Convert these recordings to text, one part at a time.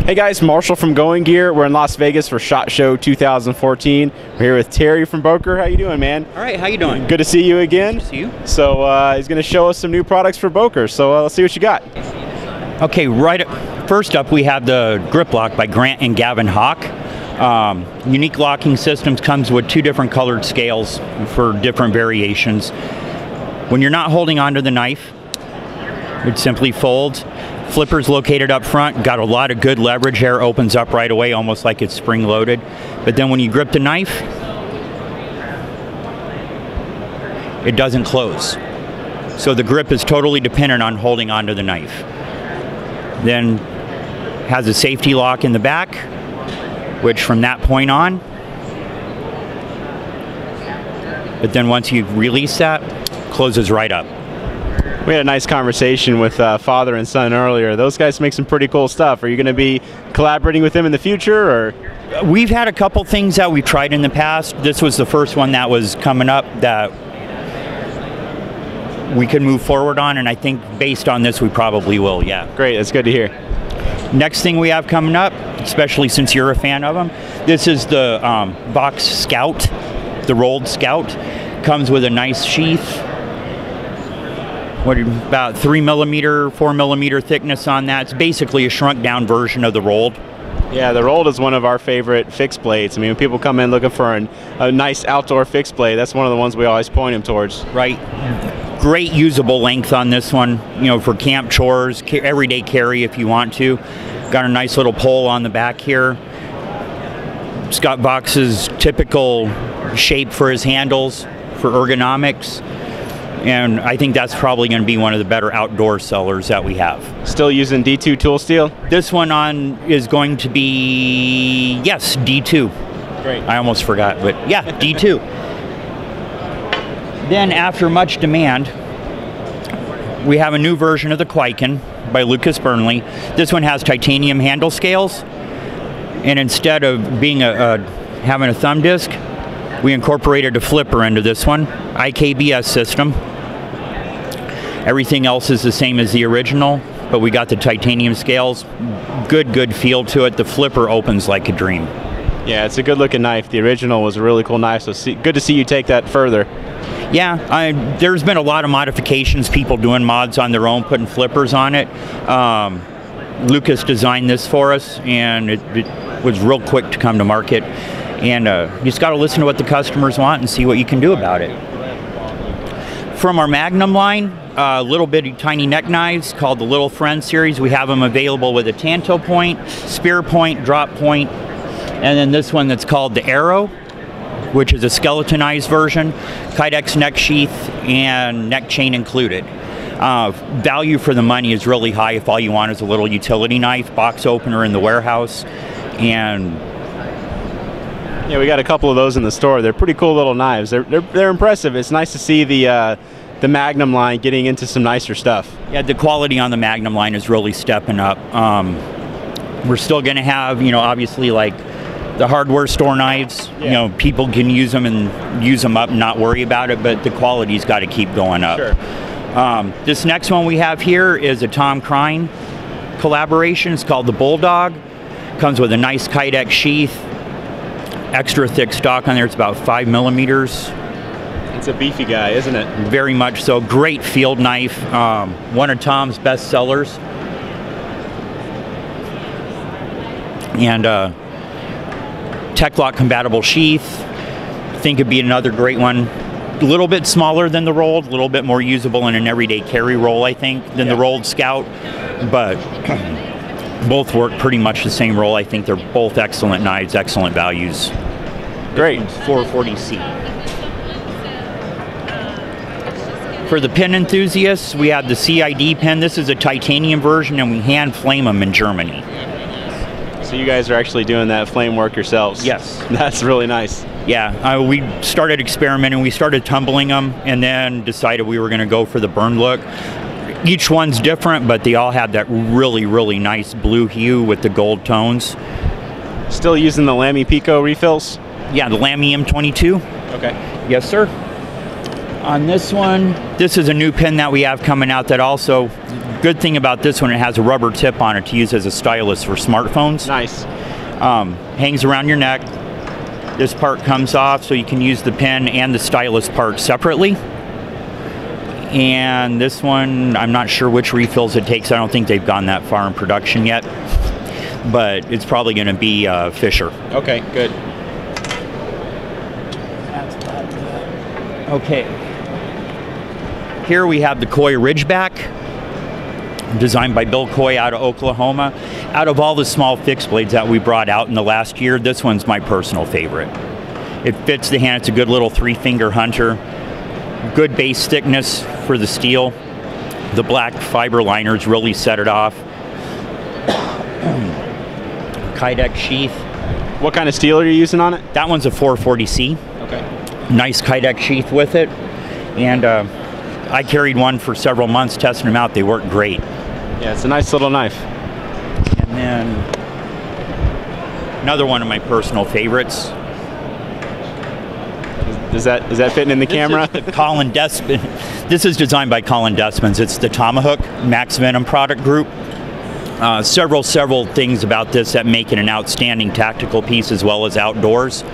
Hey guys, Marshall from Going Gear. We're in Las Vegas for SHOT Show 2014. We're here with Terry from Boker. How you doing, man? All right, how you doing? Good to see you again. Good to see you. So he's going to show us some new products for Boker. So let's see what you got. Okay, first up we have the grip lock by Grant and Gavin Hawk. Unique locking systems, comes with 2 different colored scales for different variations. When you're not holding onto the knife, it simply folds. Flipper's located up front, got a lot of good leverage there, opens up right away almost like it's spring loaded. But then when you grip the knife, it doesn't close. So the grip is totally dependent on holding onto the knife. Then has a safety lock in the back, which from that point on, but then once you release that, closes right up. We had a nice conversation with father and son earlier. Those guys make some pretty cool stuff. Are you going to be collaborating with them in the future, or? We've had a couple things that we've tried in the past. This was the first one that was coming up that we could move forward on, and I think based on this we probably will, yeah. Great, that's good to hear. Next thing we have coming up, especially since you're a fan of them, this is the Box Scout, the rolled Scout. Comes with a nice sheath. About 3mm, 4mm thickness on that. It's basically a shrunk down version of the rolled. Yeah, the rolled is one of our favorite fixed blades. I mean, when people come in looking for a nice outdoor fixed blade, that's one of the ones we always point them towards. Right. Great usable length on this one, you know, for camp chores, everyday carry if you want to. Got a nice little pole on the back here. Scott Box's typical shape for his handles for ergonomics. And I think that's probably going to be one of the better outdoor sellers that we have. Still using D2 tool steel? This one is going to be, yes, D2. Great. I almost forgot, but yeah, D2. Then after much demand, we have a new version of the Kwaiken by Lucas Burnley. This one has titanium handle scales, and instead of being having a thumb disc, we incorporated a flipper into this one, IKBS system. Everything else is the same as the original, but we got the titanium scales. Good feel to it. The flipper opens like a dream. Yeah, it's a good looking knife. The original was a really cool knife, so good to see you take that further. Yeah, there's been a lot of modifications, people doing mods on their own, putting flippers on it. Lucas designed this for us, and it was real quick to come to market. And you just got to listen to what the customers want and see what you can do about it. From our Magnum line, little bitty tiny neck knives called the Little Friend series. We have them available with a tanto point, spear point, drop point, and then this one that's called the Arrow, which is a skeletonized version, Kydex neck sheath and neck chain included. Value for the money is really high if all you want is a little utility knife, box opener in the warehouse, and yeah, we got a couple of those in the store. They're pretty cool little knives. They're impressive. It's nice to see the Magnum line getting into some nicer stuff. Yeah, the quality on the Magnum line is really stepping up. We're still going to have, you know, obviously like the hardware store knives. Yeah. You know, people can use them and use them up and not worry about it, but the quality's got to keep going up. Sure. This next one we have here is a Tom Crine collaboration. It's called the Bulldog. Comes with a nice Kydex sheath. Extra thick stock on there. It's about 5mm. It's a beefy guy, isn't it? Very much so. Great field knife. One of Tom's best sellers. And Tech-Lock compatible sheath. I think it'd be another great one. A little bit smaller than the rolled, a little bit more usable in an everyday carry roll, I think, than the rolled Scout. But both work pretty much the same roll. I think they're both excellent knives, excellent values. Great. 440C. For the pin enthusiasts, we have the CID pin. This is a titanium version, and we hand flame them in Germany. So you guys are actually doing that flame work yourselves? Yes. That's really nice. Yeah, we started experimenting. We started tumbling them, and then decided we were going to go for the burn look. Each one's different, but they all have that really nice blue hue with the gold tones. Still using the Lamy Pico refills? Yeah, the Lamy M22. Okay. Yes, sir. On this one, this is a new pin that we have coming out that also good thing about this one, it has a rubber tip on it to use as a stylus for smartphones. Nice. Hangs around your neck. This part comes off, so you can use the pen and the stylus part separately. And this one, I'm not sure which refills it takes. I don't think they've gone that far in production yet, but it's probably going to be Fisher. Okay, good. Okay. Here we have the Coy Ridgeback, designed by Bill Coy out of Oklahoma. Out of all the small fixed blades that we brought out in the last year, this one's my personal favorite. It fits the hand. It's a good little 3-finger hunter. Good base thickness for the steel. The black fiber liners really set it off. Kydex sheath. What kind of steel are you using on it? That one's a 440C. Okay. Nice Kydex sheath with it. And I carried one for several months testing them out. They work great. Yeah, it's a nice little knife. And then another one of my personal favorites. Is that fitting in the camera? This is the Colin Despin. This is designed by Colin Despins. It's the Tomahawk Max Venom product group. Several things about this that make it an outstanding tactical piece as well as outdoors.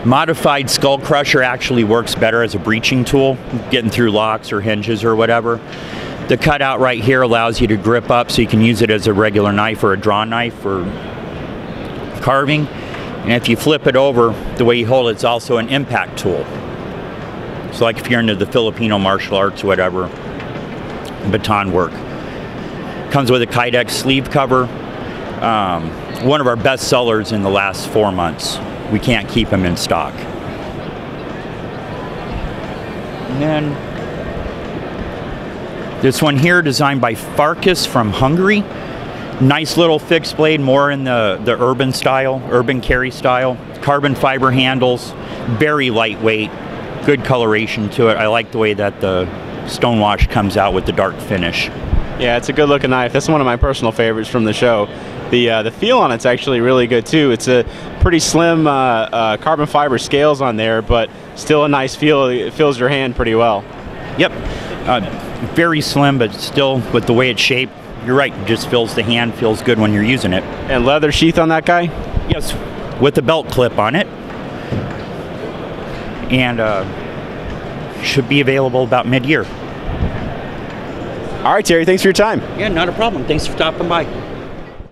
Modified Skull Crusher actually works better as a breaching tool, getting through locks or hinges or whatever. The cutout right here allows you to grip up so you can use it as a regular knife or a draw knife for carving. And if you flip it over, the way you hold it, it's also an impact tool. So like if you're into the Filipino martial arts or whatever, baton work. Comes with a Kydex sleeve cover. One of our best sellers in the last 4 months. We can't keep them in stock. And then this one here, designed by Farkas from Hungary. Nice little fixed blade, more in the urban style, urban carry style. Carbon fiber handles, very lightweight, good coloration to it. I like the way that the stonewash comes out with the dark finish. Yeah, it's a good looking knife. That's one of my personal favorites from the show. The feel on it's actually really good too. It's a pretty slim carbon fiber scales on there, but still a nice feel. It feels your hand pretty well. Yep, very slim, but still with the way it's shaped, you're right, it just feels the hand, feels good when you're using it. And leather sheath on that guy? Yes, with a belt clip on it. And should be available about mid-year. All right, Terry, thanks for your time. Yeah, not a problem. Thanks for stopping by.